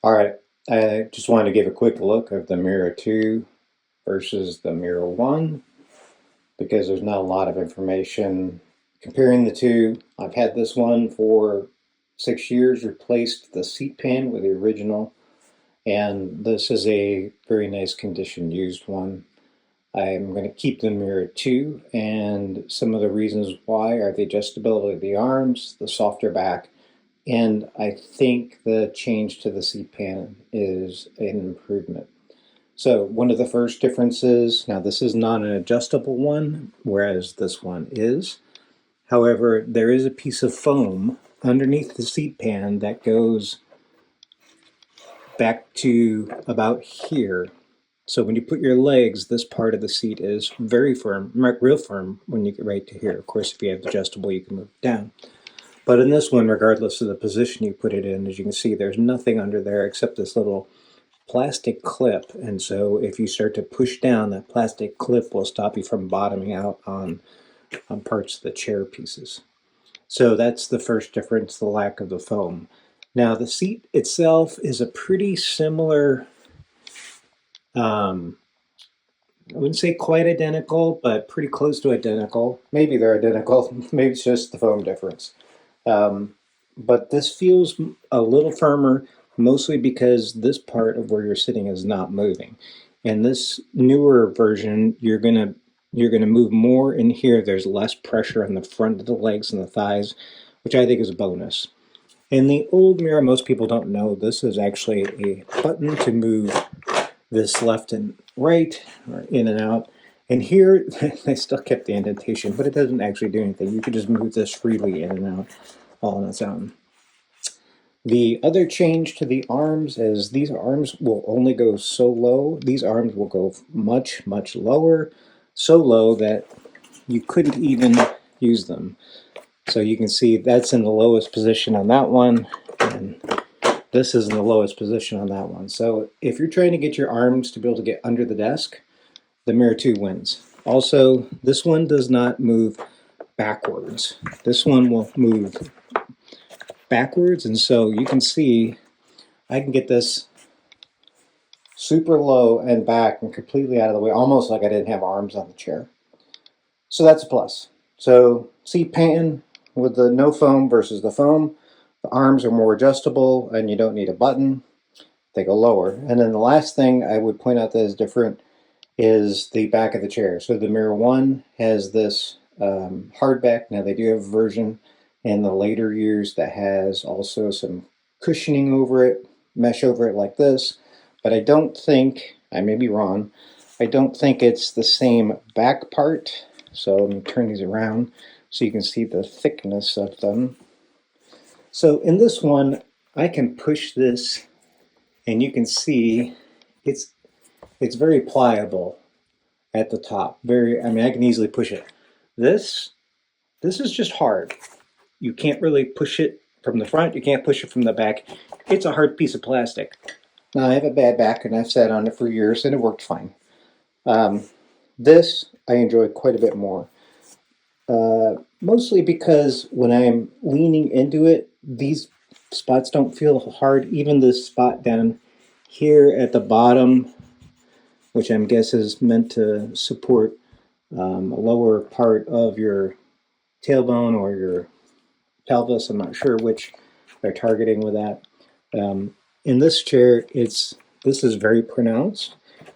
All right, I just wanted to give a quick look of the Mirra 2 versus the Mirra 1 because there's not a lot of information comparing the two. I've had this one for 6 years, replaced the seat pan with the original, and this is a very nice condition used one. I'm going to keep the Mirra 2, and some of the reasons why are the adjustability of the arms, the softer back, and I think the change to the seat pan is an improvement. So one of the first differences, now this is not an adjustable one, whereas this one is. However, there is a piece of foam underneath the seat pan that goes back to about here. So when you put your legs, this part of the seat is very firm, real firm when you get right to here. Of course, if you have adjustable, you can move it down. But in this one, regardless of the position you put it in, as you can see, there's nothing under there except this little plastic clip. And so if you start to push down, that plastic clip will stop you from bottoming out on parts of the chair pieces. So that's the first difference, the lack of the foam. Now the seat itself is a pretty similar, I wouldn't say quite identical, but pretty close to identical. Maybe they're identical, maybe it's just the foam difference. But this feels a little firmer, mostly because this part of where you're sitting is not moving. In this newer version, you're gonna move more in here. There's less pressure on the front of the legs and the thighs, which I think is a bonus. In the old Mirra, most people don't know this is actually a button to move this left and right, or in and out. And here, they still kept the indentation, but it doesn't actually do anything. You can just move this freely in and out all on its own. The other change to the arms is these arms will only go so low. These arms will go much, much lower, so low that you couldn't even use them. So you can see that's in the lowest position on that one, and this is in the lowest position on that one. So if you're trying to get your arms to be able to get under the desk, the Mirra 2 wins. Also, this one does not move backwards. This one will move backwards, and so you can see I can get this super low and back and completely out of the way, almost like I didn't have arms on the chair. So that's a plus. So seat pan with the no foam versus the foam, the arms are more adjustable and you don't need a button. They go lower. And then the last thing I would point out that is different is the back of the chair. So the Mirra 1 has this hard back. Now they do have a version in the later years that has also some cushioning over it, mesh over it like this. But I don't think, I may be wrong, I don't think it's the same back part. So let me turn these around so you can see the thickness of them. So in this one, I can push this and you can see it's very pliable at the top. I mean, I can easily push it. This is just hard. You can't really push it from the front. You can't push it from the back. It's a hard piece of plastic. Now, I have a bad back, and I've sat on it for years, and it worked fine. This I enjoy quite a bit more. Mostly because when I'm leaning into it, these spots don't feel hard. Even this spot down here at the bottom, which I'm guess is meant to support a lower part of your tailbone or your pelvis. I'm not sure which they're targeting with that. In this chair, this is very pronounced.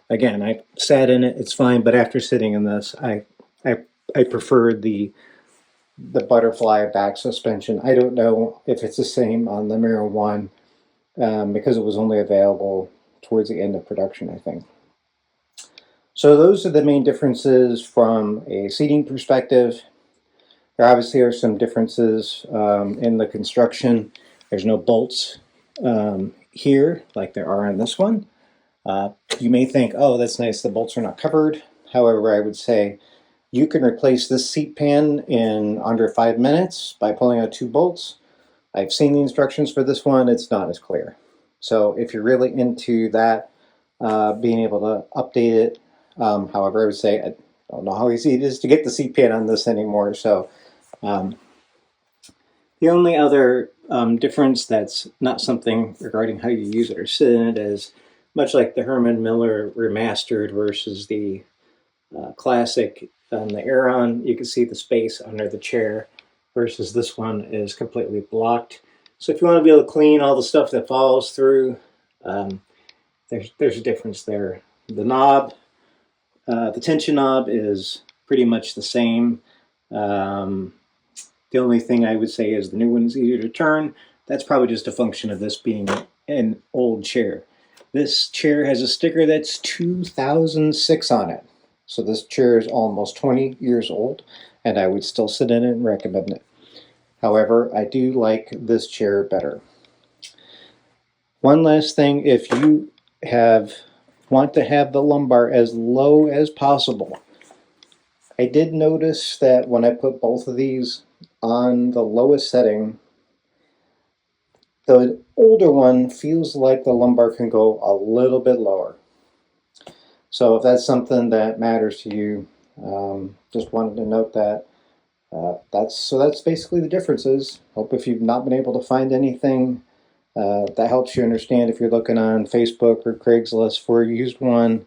Again, I sat in it; it's fine. But after sitting in this, I prefer the butterfly back suspension. I don't know if it's the same on the Mirra 1 because it was only available towards the end of production, I think. So those are the main differences from a seating perspective. There obviously are some differences in the construction. There's no bolts here like there are on this one. You may think, oh, that's nice, the bolts are not covered. However, I would say you can replace this seat pan in under 5 minutes by pulling out 2 bolts. I've seen the instructions for this one. It's not as clear. So if you're really into that, being able to update it, however, I would say I don't know how easy it is to get the seat pan on this anymore. So The only other difference that's not something regarding how you use it or sit in it is much like the Herman Miller remastered versus the classic the Aeron, you can see the space under the chair versus this one is completely blocked. So if you want to be able to clean all the stuff that falls through, um, there's a difference there. The knob, the tension knob is pretty much the same. The only thing I would say is the new one is easier to turn. That's probably just a function of this being an old chair. This chair has a sticker that's 2006 on it. So this chair is almost 20 years old, and I would still sit in it and recommend it. However, I do like this chair better. One last thing, if you want to have the lumbar as low as possible, I did notice that when I put both of these on the lowest setting, the older one feels like the lumbar can go a little bit lower. So if that's something that matters to you, just wanted to note that. That's basically the differences. Hope if you've not been able to find anything that helps you understand if you're looking on Facebook or Craigslist for a used one.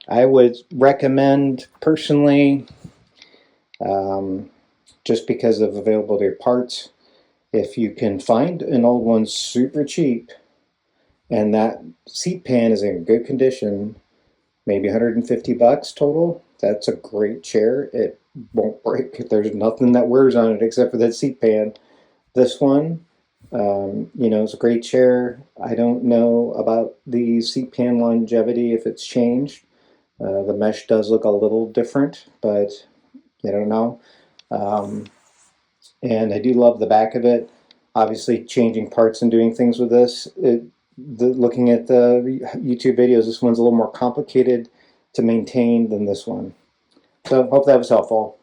I would recommend personally, just because of availability of parts, if you can find an old one super cheap and that seat pan is in good condition, maybe 150 bucks total, that's a great chair. It won't break. There's nothing that wears on it except for that seat pan. This one, it's a great chair. I don't know about the seat pan longevity if it's changed. The mesh does look a little different, but I don't know. And I do love the back of it. Obviously, changing parts and doing things with this. Looking at the YouTube videos, this one's a little more complicated to maintain than this one. So, hope that was helpful.